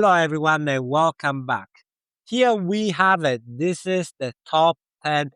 Hello, everyone, and welcome back. Here we have it. This is the top 10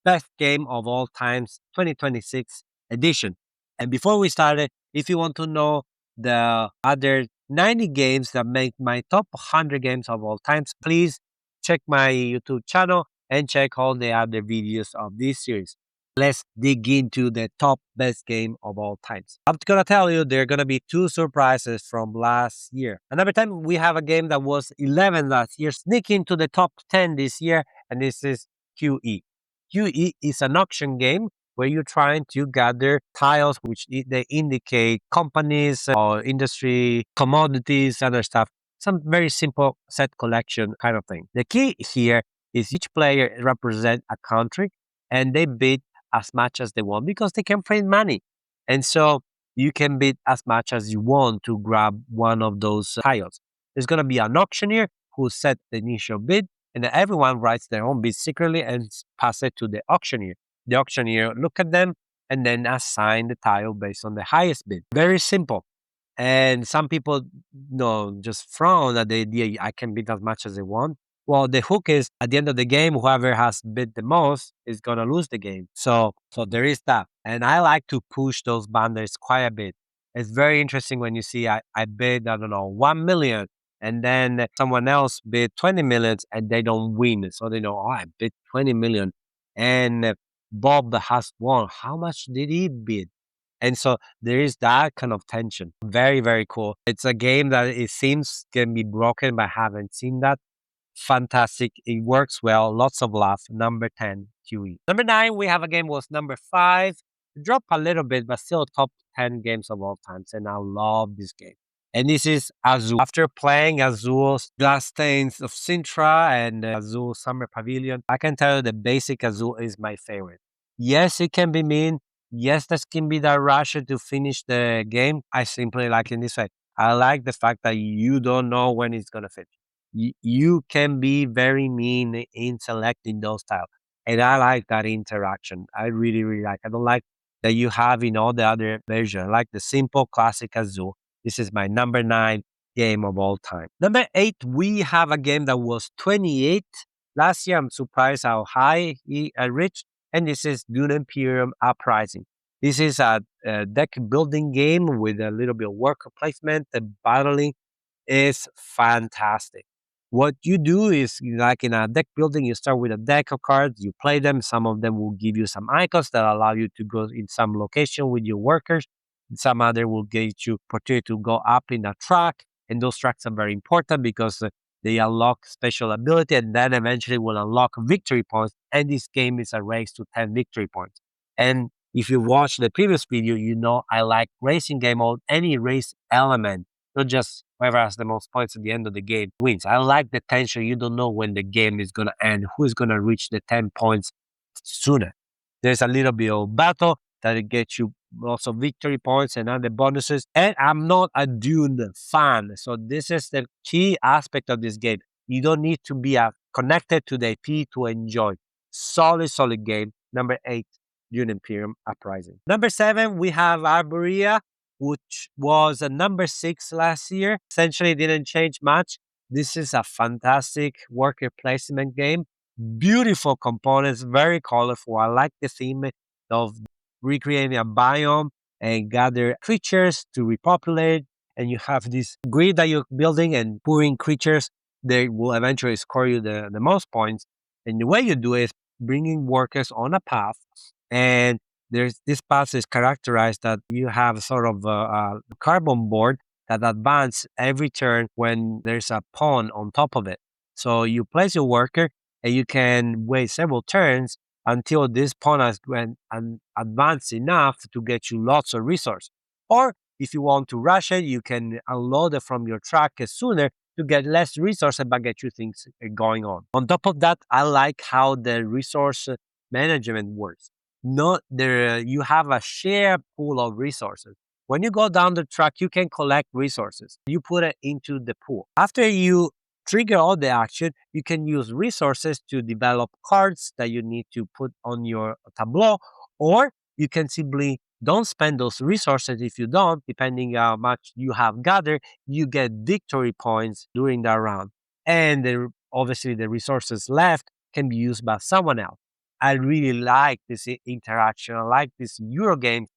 best game of all times 2026 edition. And before we start it, if you want to know the other 90 games that make my top 100 games of all times, please check my YouTube channel and check all the other videos of this series. Let's dig into the top best game of all times. I'm gonna tell you there are gonna be two surprises from last year. Another time we have a game that was 11 last year, sneak into the top 10 this year, and this is QE. QE is an auction game where you're trying to gather tiles which they indicate companies or industry, commodities, other stuff. Some very simple set collection kind of thing. The key here is each player represent a country and they bid as much as they want because they can print money. And so you can bid as much as you want to grab one of those tiles. There's going to be an auctioneer who set the initial bid, and then everyone writes their own bid secretly and pass it to the auctioneer. The auctioneer look at them and then assign the tile based on the highest bid. Very simple. And some people just frown at the idea I can bid as much as I want. Well, the hook is at the end of the game, whoever has bid the most is gonna lose the game. So there is that. And I like to push those boundaries quite a bit. It's very interesting when you see I bid, I don't know, 1 million, and then someone else bid 20 millions and they don't win. So they know, oh, I bid 20 million. And Bob has won. How much did he bid? And so there is that kind of tension. Very, very cool. It's a game that it seems can be broken, but I haven't seen that. Fantastic. It works well. Lots of laugh. Number 10, QE. Number 9, we have a game was number 5. Drop a little bit, but still top 10 games of all times. And I love this game. And this is Azul. After playing Azul's Glass Stains of Sintra and Azul Summer Pavilion, I can tell you the basic Azul is my favorite. Yes, it can be mean. Yes, that can be that rush to finish the game. I simply like in this way. I like the fact that you don't know when it's going to finish. You can be very mean in selecting those tiles. And I like that interaction. I really, really like. I don't like that you have in all the other versions. I like the simple classic Azul. This is my number 9 game of all time. Number 8, we have a game that was 28 last year. I'm surprised how high he reached. And this is Dune Imperium Uprising. This is a deck building game with a little bit of worker placement. The battling is fantastic. What you do is, like in a deck building, you start with a deck of cards, you play them. Some of them will give you some icons that allow you to go in some location with your workers. Some other will get you opportunity to go up in a track. And those tracks are very important because they unlock special ability and then eventually will unlock victory points. And this game is a race to 10 victory points. And if you watch the previous video, you know I like racing game mode, any race element, not just whoever has the most points at the end of the game wins. I like the tension. You don't know when the game is going to end, who's going to reach the 10 points sooner. There's a little bit of battle that it gets you lots of victory points and other bonuses. And I'm not a Dune fan. So this is the key aspect of this game. You don't need to be connected to the IP to enjoy. Solid, solid game. Number 8, Dune Imperium Uprising. Number 7, we have Arborea, which was a number 6 last year. Essentially didn't change much. This is a fantastic worker placement game. Beautiful components, very colorful. I like the theme of recreating a biome and gather creatures to repopulate. And you have this grid that you're building and pouring creatures. They will eventually score you the most points. And the way you do it is bringing workers on a path. And this path is characterized that you have sort of a carbon board that advance every turn when there's a pawn on top of it. So you place your worker and you can wait several turns until this pawn has went and advanced enough to get you lots of resources. Or if you want to rush it, you can unload it from your track sooner to get less resources but get you things going on. On top of that, I like how the resource management works. Not there, you have a shared pool of resources. When you go down the track, you can collect resources. You put it into the pool. After you trigger all the action, you can use resources to develop cards that you need to put on your tableau, or you can simply don't spend those resources. If you don't, depending how much you have gathered, you get victory points during that round. And obviously, the resources left can be used by someone else. I really like this interaction. I like this Euro game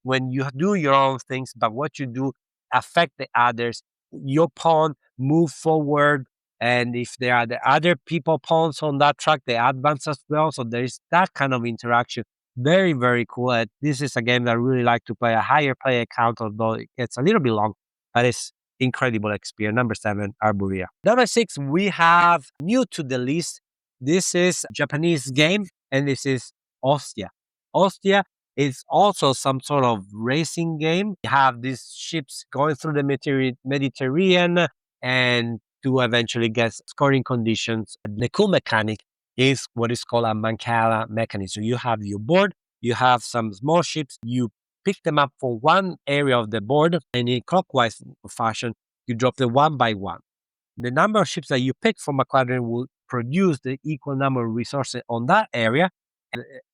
when you do your own things, but what you do affect the others. Your pawn move forward, and if there are the other people pawns on that track, they advance as well. So there is that kind of interaction. Very, very cool. And this is a game that I really like to play. A higher player count, although it gets a little bit long, but it's incredible experience. Number 7, Arborea. Number 6, we have new to the list. This is a Japanese game, and this is Ostia. Ostia is also some sort of racing game. You have these ships going through the Mediterranean and to eventually get scoring conditions. The cool mechanic is what is called a Mancala mechanism. So you have your board, you have some small ships, you pick them up for one area of the board, and in clockwise fashion, you drop them one by one. The number of ships that you pick from a quadrant will produce the equal number of resources on that area.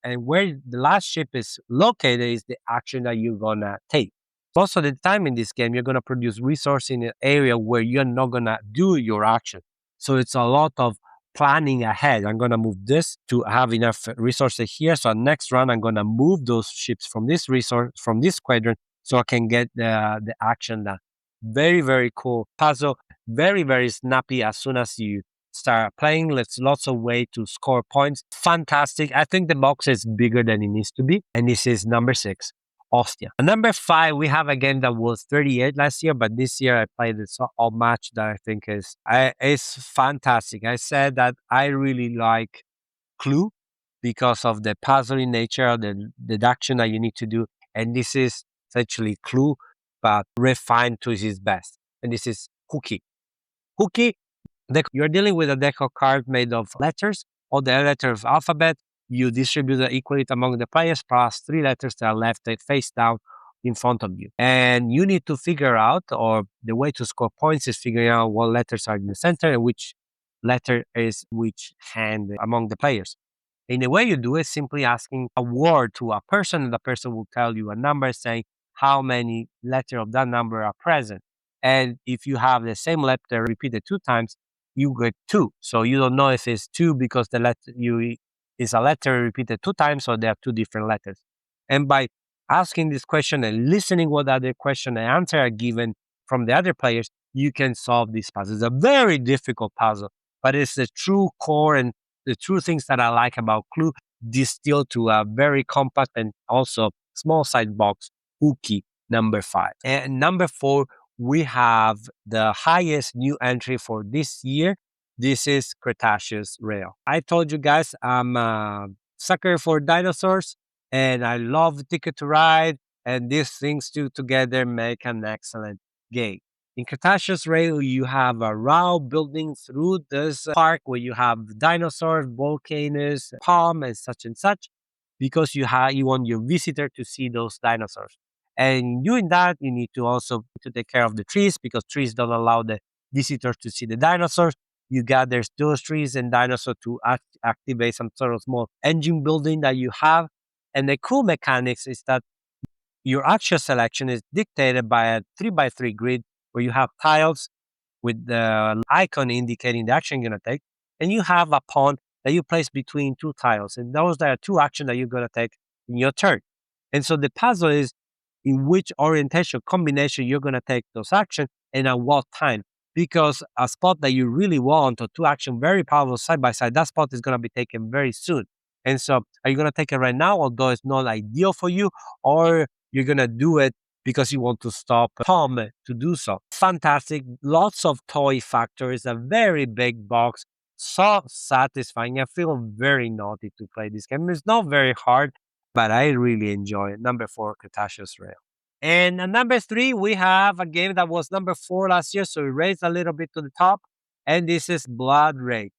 And where the last ship is located is the action that you're going to take. Most of the time in this game, you're going to produce resource in an area where you're not going to do your action. So it's a lot of planning ahead. I'm going to move this to have enough resources here. So next round, I'm going to move those ships from this resource, from this quadrant, so I can get the action done. Very, very cool puzzle. Very, very snappy as soon as you start playing. There's lots of way to score points. Fantastic. I think the box is bigger than it needs to be. And this is number 6, Ostia. And number 5, we have a game that was 38 last year, but this year I played this all match that I think is fantastic. I said that I really like Clue because of the puzzling nature, the deduction that you need to do. And this is essentially Clue, but refined to its best. And this is Hooky. Hooky, you're dealing with a deck of cards made of letters, all the letters of alphabet. You distribute it equally among the players, plus 3 letters that are left face down in front of you. And you need to figure out, or the way to score points is figuring out what letters are in the center and which letter is which hand among the players. And the way you do it is simply asking a word to a person, and the person will tell you a number saying how many letters of that number are present. And if you have the same letter repeated 2 times, you get 2. So you don't know if it's 2 because the letter is a letter repeated 2 times, or there are 2 different letters. And by asking this question and listening what other question and answer are given from the other players, you can solve this puzzle. It's a very difficult puzzle, but it's the true core and the true things that I like about Clue distilled to a very compact and also small side box, Hooky, number 5. And number 4, we have the highest new entry for this year. This is Cretaceous Rail. I told you guys I'm a sucker for dinosaurs and I love Ticket to Ride, and these things two together make an excellent game. In Cretaceous Rail, you have a route building through this park where you have dinosaurs, volcanoes, palm, and such, because you want your visitor to see those dinosaurs. And doing that, you need to also to take care of the trees, because trees don't allow the visitors to see the dinosaurs. You gather those trees and dinosaurs to activate some sort of small engine building that you have. And the cool mechanics is that your action selection is dictated by a 3x3 grid where you have tiles with the icon indicating the action you're going to take. And you have a pawn that you place between 2 tiles. And those are 2 actions that you're going to take in your turn. And so the puzzle is in which orientation combination you're going to take those actions and at what time. Because a spot that you really want, or 2 actions very powerful side by side, that spot is going to be taken very soon. And so are you going to take it right now, although it's not ideal for you, or you're going to do it because you want to stop Tom to do so? Fantastic. Lots of toy factors, a very big box, so satisfying. I feel very naughty to play this game. It's not very hard, but I really enjoy it. Number 4, Cretaceous Rail. And at number 3, we have a game that was number 4 last year, so it raised a little bit to the top. And this is Blood Raid.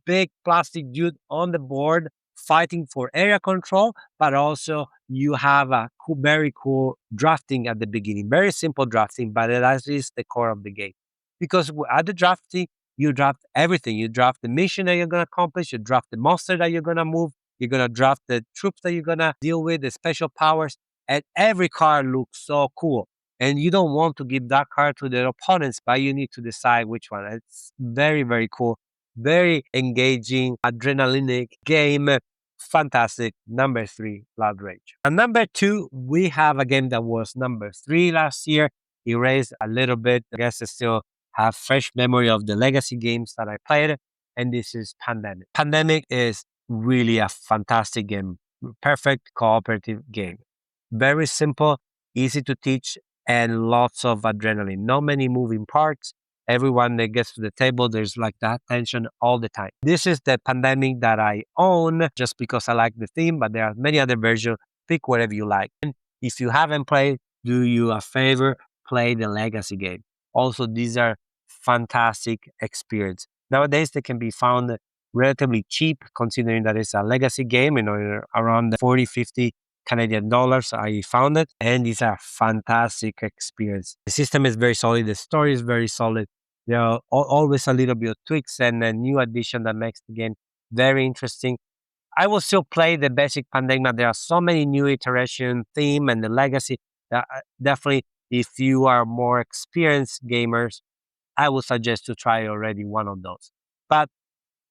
Big plastic dude on the board fighting for area control, but also you have a very cool drafting at the beginning. Very simple drafting, but that is the core of the game. Because at the drafting, you draft everything. You draft the mission that you're going to accomplish, you draft the monster that you're going to move, you're going to draft the troops that you're going to deal with, the special powers. and every card looks so cool. And you don't want to give that card to the opponents, but you need to decide which one. It's very, very cool, very engaging, adrenalinic game. Fantastic. Number 3, Blood Rage. And number 2, we have a game that was number 3 last year. Erased a little bit. I guess I still have fresh memory of the legacy games that I played. And this is Pandemic. Pandemic is really a fantastic game. Perfect cooperative game. Very simple, easy to teach, and lots of adrenaline. Not many moving parts. Everyone that gets to the table, there's like that tension all the time. This is the Pandemic that I own just because I like the theme, but there are many other versions. Pick whatever you like. And if you haven't played, do you a favor, play the legacy game. Also, these are fantastic experience. Nowadays, they can be found relatively cheap considering that it's a legacy game, around 40, 50 Canadian dollars. I found it, and it's a fantastic experience. The system is very solid. The story is very solid. There are always a little bit of tweaks and a new addition that makes the game very interesting. I will still play the basic Pandemic. There are so many new iteration, theme, and the legacy. That definitely, if you are more experienced gamers, I would suggest to try already one of those. But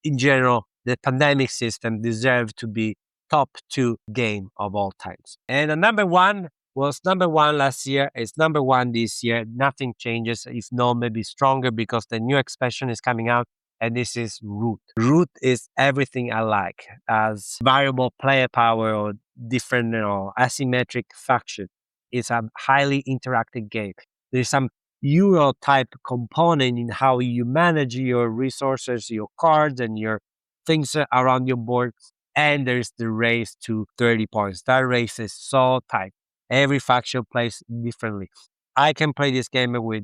in general, the Pandemic system deserves to be top 2 game of all times. And the number 1 was number 1 last year. It's number 1 this year. Nothing changes. If not, maybe stronger because the new expansion is coming out. And this is Root. Root is everything I like as variable player power or different, asymmetric faction. It's a highly interactive game. There's some Euro type component in how you manage your resources, your cards, and your things around your board. And there's the race to 30 points. That race is so tight. Every faction plays differently. I can play this game with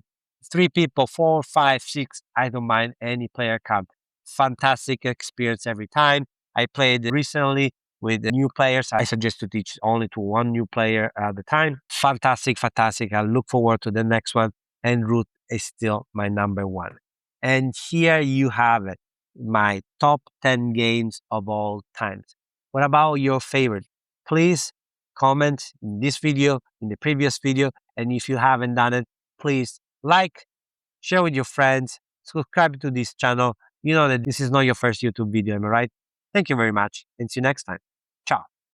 3 people, 4, 5, 6. I don't mind any player count. Fantastic experience every time. I played recently with the new players. I suggest to teach only to 1 new player at a time. Fantastic, fantastic. I look forward to the next one. And Root is still my number 1. And here you have it, my top 10 games of all times. What about your favorite? Please comment in this video, in the previous video, and if you haven't done it, please like, share with your friends, subscribe to this channel. You know that this is not your first YouTube video, am I right? Thank you very much, and see you next time.